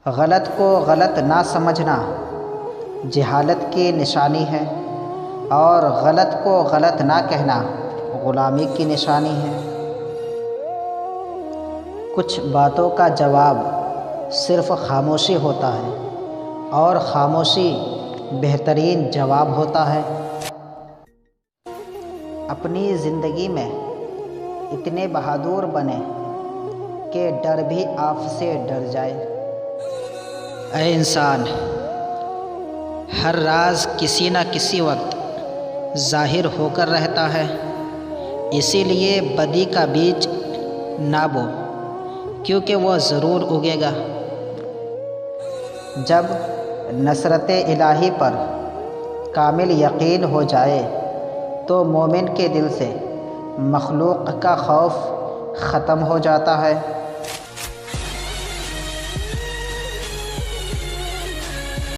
غلط کو غلط نہ سمجھنا جہالت کی نشانی ہے، اور غلط کو غلط نہ کہنا غلامی کی نشانی ہے۔ کچھ باتوں کا جواب صرف خاموشی ہوتا ہے، اور خاموشی بہترین جواب ہوتا ہے۔ اپنی زندگی میں اتنے بہادر بنیں کہ ڈر بھی آپ سے ڈر جائے۔ اے انسان، ہر راز کسی نہ کسی وقت ظاہر ہو کر رہتا ہے، اسی لیے بدی کا بیج نہ بو، کیونکہ وہ ضرور اگے گا۔ جب نصرت الہی پر کامل یقین ہو جائے تو مومن کے دل سے مخلوق کا خوف ختم ہو جاتا ہے۔